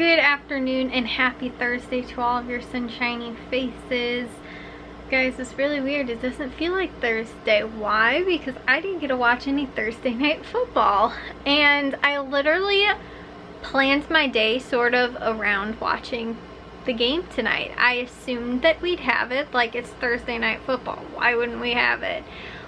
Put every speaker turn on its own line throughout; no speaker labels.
Good afternoon and happy Thursday to all of your sunshiny faces. Guys, it's really weird. It doesn't feel like Thursday. Why? Because I didn't get to watch any Thursday night football. And I literally planned my day sort of around watching the game tonight. I assumed that we'd have it, like it's Thursday night football. Why wouldn't we have it?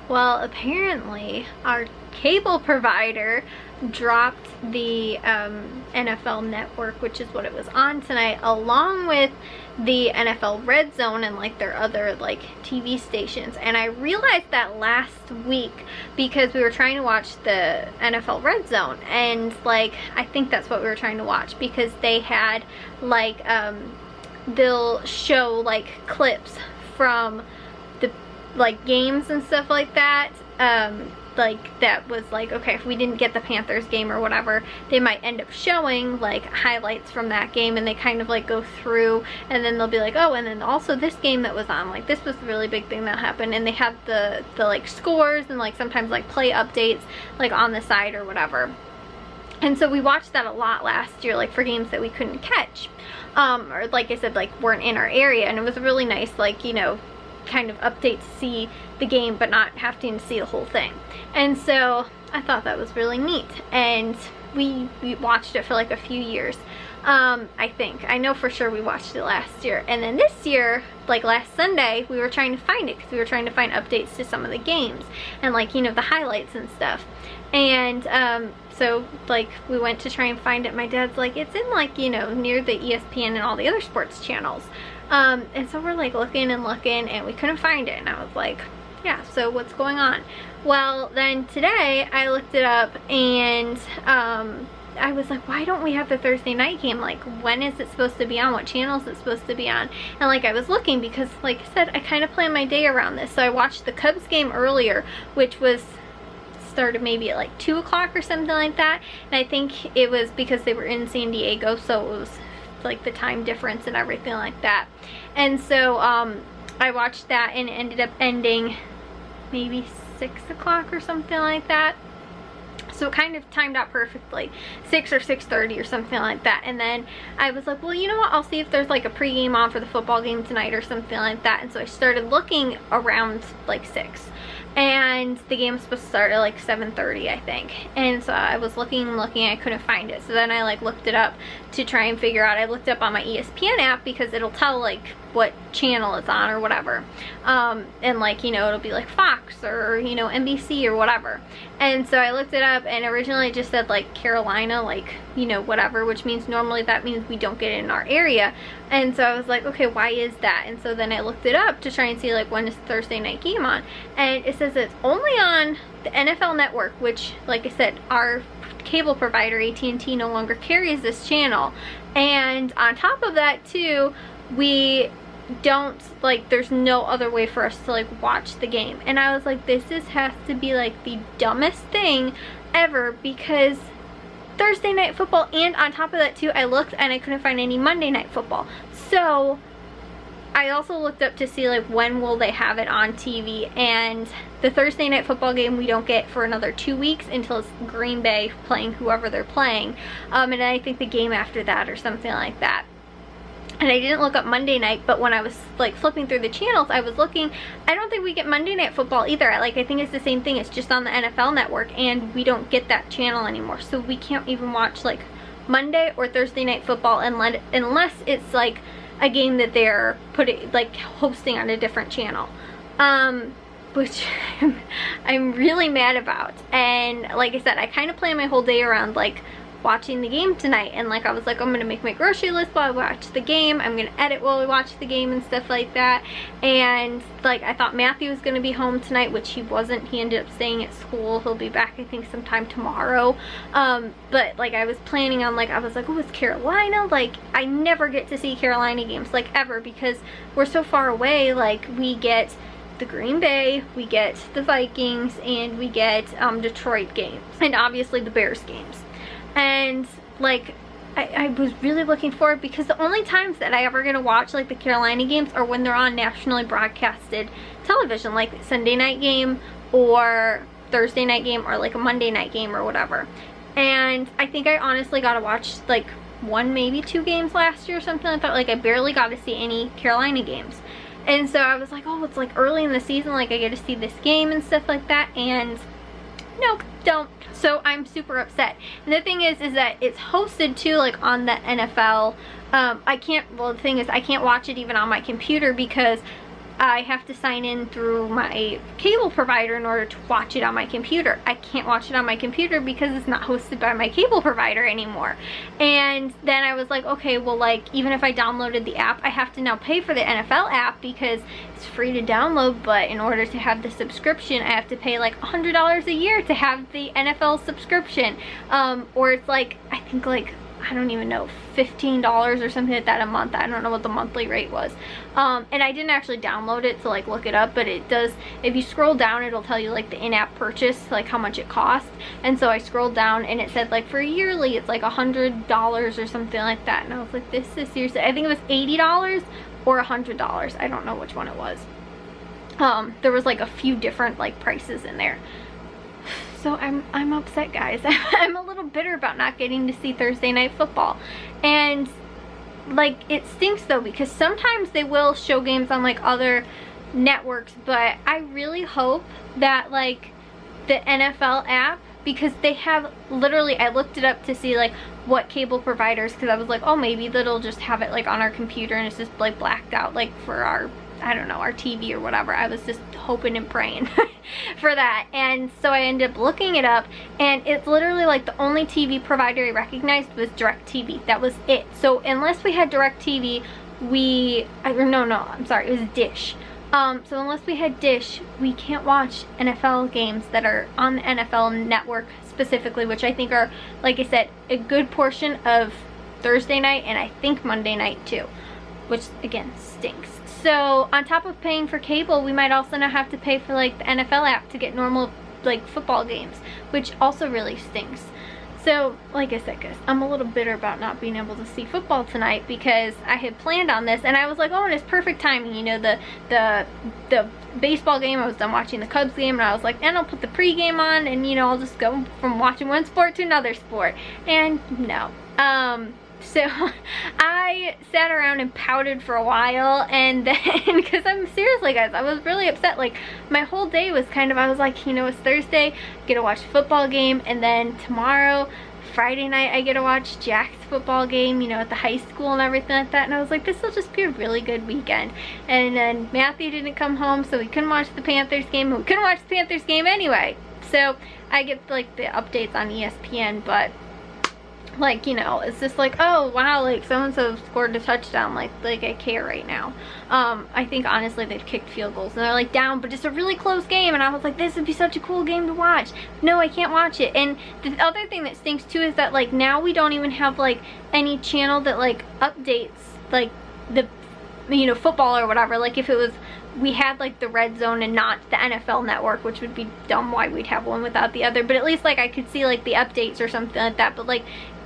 Well, apparently our cable provider dropped the NFL Network, which is what it was on tonight, along with the NFL Red Zone and like their other like TV stations. And I realized that last week because we were trying to watch the NFL Red Zone, and like I think that's what we were trying to watch because they had like they'll show like clips from the like games and stuff like that. Like that was like, okay, if we didn't get the Panthers game or whatever, they might end up showing like highlights from that game, and they kind of like go through, and then they'll be like, oh, and then also this game that was on, like this was the really big thing that happened, and they have the like scores and like sometimes like play updates like on the side or whatever. And so we watched that a lot last year, like for games that we couldn't catch, or like I said, like weren't in our area, and it was a really nice, like, you know, kind of update to see the game but not having to see the whole thing. And so I thought that was really neat, and we watched it for like a few years. I think, I know for sure we watched it last year, and then this year, like last Sunday, we were trying to find it because we were trying to find updates to some of the games and like, you know, the highlights and stuff. And so like we went to try and find it. My dad's like, it's in like, you know, near the ESPN and all the other sports channels. And so we're like looking and looking, and we couldn't find it, and I was like, yeah, so what's going on? Well, then today I looked it up, and I was like, why don't we have the Thursday night game? Like, when is it supposed to be on? What channel is it supposed to be on? And like I was looking because, like I said, I kind of planned my day around this. So I watched the Cubs game earlier, which was started maybe at like 2 o'clock or something like that, and I think it was because they were in San Diego, so it was like the time difference and everything like that. And so I watched that, and it ended up ending maybe 6 o'clock or something like that. So it kind of timed out perfectly, 6 or 6:30 or something like that. And then I was like, well, you know what, I'll see if there's like a pregame on for the football game tonight or something like that. And so I started looking around like 6, and the game was supposed to start at like 7:30, I think. And so I was looking, I couldn't find it. So then I like looked it up to try and figure out. I looked up on my ESPN app because it'll tell like what channel it's on or whatever, and like, you know, it'll be like Fox or, you know, NBC or whatever. And so I looked it up, and originally it just said like Carolina, like, you know, whatever, which means normally that means we don't get it in our area. And so I was like, okay, why is that? And so then I looked it up to try and see like when is the Thursday night game on, and it says it's only on the NFL Network, which, like I said, our cable provider AT&T no longer carries this channel. And on top of that too, we don't, like, there's no other way for us to like watch the game. And I was like, this has to be like the dumbest thing ever, because Thursday night football, and on top of that too, I looked and I couldn't find any Monday night football. So I also looked up to see like when will they have it on TV, and the Thursday night football game we don't get for another 2 weeks until it's Green Bay playing whoever they're playing, and I think the game after that or something like that. And I didn't look up Monday night, but when I was like flipping through the channels, I was looking, I don't think we get Monday night football either. Like, I think it's the same thing, it's just on the NFL Network, and we don't get that channel anymore. So we can't even watch like Monday or Thursday night football unless it's like a game that they're like hosting on a different channel, which I'm really mad about. And like I said, I kind of planned my whole day around like watching the game tonight, and like I was like, I'm gonna make my grocery list while I watch the game, I'm gonna edit while we watch the game and stuff like that. And like I thought Matthew was gonna be home tonight, which he wasn't. He ended up staying at school. He'll be back I think sometime tomorrow. But like I was planning on, like, I was like, oh, it's Carolina, like I never get to see Carolina games like ever because we're so far away. Like we get the Green Bay, we get the Vikings, and we get Detroit games, and obviously the Bears games. And like I was really looking forward, because the only times that I ever get to watch like the Carolina games are when they're on nationally broadcasted television, like Sunday night game or Thursday night game or like a Monday night game or whatever. And I think I honestly got to watch like 1, maybe 2 games last year or something like that. Like I barely got to see any Carolina games. And so I was like, oh, it's like early in the season, like I get to see this game and stuff like that, and nope, don't. So I'm super upset. And the thing is that it's hosted too, like on the NFL. The thing is I can't watch it even on my computer because I have to sign in through my cable provider in order to watch it on my computer. I can't watch it on my computer because it's not hosted by my cable provider anymore. And then I was like, okay, well, like, even if I downloaded the app, I have to now pay for the NFL app because it's free to download, but in order to have the subscription, I have to pay like $100 a year to have the NFL subscription. Or it's like, I think like, I don't even know, $15 or something like that a month. I don't know what the monthly rate was. And I didn't actually download it to like look it up, but it does, if you scroll down, it'll tell you like the in-app purchase, like how much it costs. And so I scrolled down and it said like for yearly, it's like $100 or something like that. And I was like, this is seriously, I think it was $80 or $100. I don't know which one it was. There was like a few different like prices in there. So I'm upset, guys. I'm a little bitter about not getting to see Thursday Night Football. And like it stinks though, because sometimes they will show games on like other networks, but I really hope that like the NFL app, because they have literally, I looked it up to see like what cable providers, because I was like, oh, maybe that'll just have it like on our computer and it's just like blacked out like for our, I don't know, our TV or whatever. I was just hoping and praying for that. And so I ended up looking it up, and it's literally like the only TV provider I recognized was DirecTV. That was it. So unless we had DirecTV, I'm sorry, it was Dish. So unless we had Dish, we can't watch NFL games that are on the NFL network specifically, which I think are, like I said, a good portion of Thursday night and I think Monday night too, which again stinks. So on top of paying for cable, we might also now have to pay for like the NFL app to get normal like football games, which also really stinks. So like I said, guys, I'm a little bitter about not being able to see football tonight because I had planned on this and I was like, oh, and it's perfect timing, you know, the baseball game, I was done watching the Cubs game, and I was like, and I'll put the pregame on and, you know, I'll just go from watching one sport to another sport. And no. So I sat around and pouted for a while, and then, because I'm seriously, guys, I was really upset. Like, my whole day was kind of, I was like, you know, it's Thursday, I get to watch a football game, and then tomorrow, Friday night, I get to watch Jack's football game, you know, at the high school and everything like that. And I was like, this will just be a really good weekend. And then Matthew didn't come home, so we couldn't watch the Panthers game, and we couldn't watch the Panthers game anyway. So I get like the updates on ESPN, but like, you know, it's just like, oh wow, like so-and-so scored a touchdown, like I care right now. I think honestly they've kicked field goals and they're like down, but it's a really close game, and I was like, this would be such a cool game to watch. No, I can't watch it. And the other thing that stinks too is that like now we don't even have like any channel that like updates like the, you know, football or whatever. Like if it was, we had like the Red Zone and not the NFL Network, which would be dumb why we'd have one without the other, but at least like I could see like the updates or something like that. But like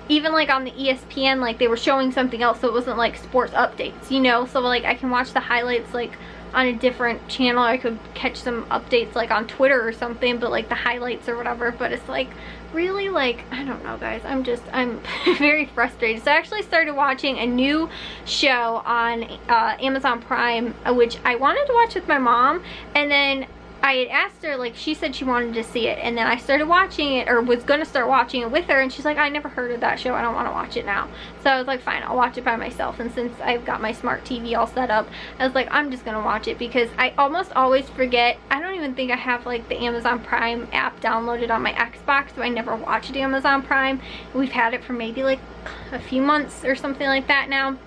even like on the ESPN, like they were showing something else, so it wasn't like sports updates, you know. So like I can watch the highlights like on a different channel. I could catch some updates like on Twitter or something, but like the highlights or whatever. But it's like really, like, I don't know, guys, I'm very frustrated. So I actually started watching a new show on Amazon Prime, which I wanted to watch with my mom, and then I had asked her, like, she said she wanted to see it, and then I started watching it, or was gonna start watching it with her, and she's like, I never heard of that show, I don't want to watch it now. So I was like, fine, I'll watch it by myself. And since I've got my smart TV all set up, I was like, I'm just gonna watch it, because I almost always forget. I don't even think I have like the Amazon Prime app downloaded on my Xbox, so I never watched Amazon Prime. We've had it for maybe like a few months or something like that now.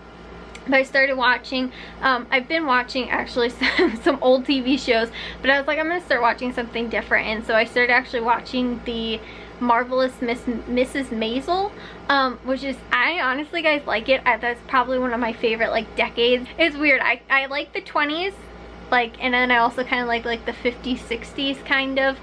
But I started watching, I've been watching actually some old TV shows, but I was like, I'm going to start watching something different. And so I started actually watching the Marvelous Mrs. Maisel, which is, I honestly, guys, like it. That's probably one of my favorite like decades. It's weird. I like the 20s. Like, and then I also kind of like the 50s, 60s kind of,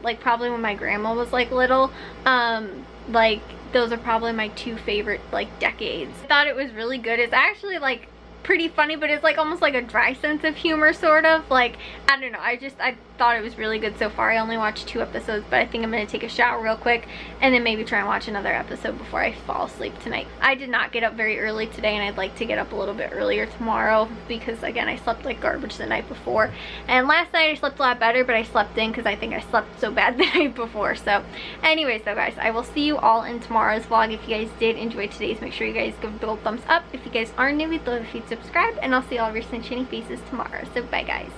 like probably when my grandma was like little, like those are probably my two favorite like decades. I thought it was really good. It's actually like pretty funny, but it's like almost like a dry sense of humor, sort of. Like, I don't know, I thought it was really good so far. I only watched 2 episodes, but I think I'm gonna take a shower real quick and then maybe try and watch another episode before I fall asleep tonight. I did not get up very early today, and I'd like to get up a little bit earlier tomorrow because, again, I slept like garbage the night before. And last night I slept a lot better, but I slept in because I think I slept so bad the night before. So anyways though, guys, I will see you all in tomorrow's vlog. If you guys did enjoy today's, make sure you guys give a big old thumbs up. If you guys are new, we'd love if you'd subscribe, and I'll see all of your sunshiny faces tomorrow. So bye, guys.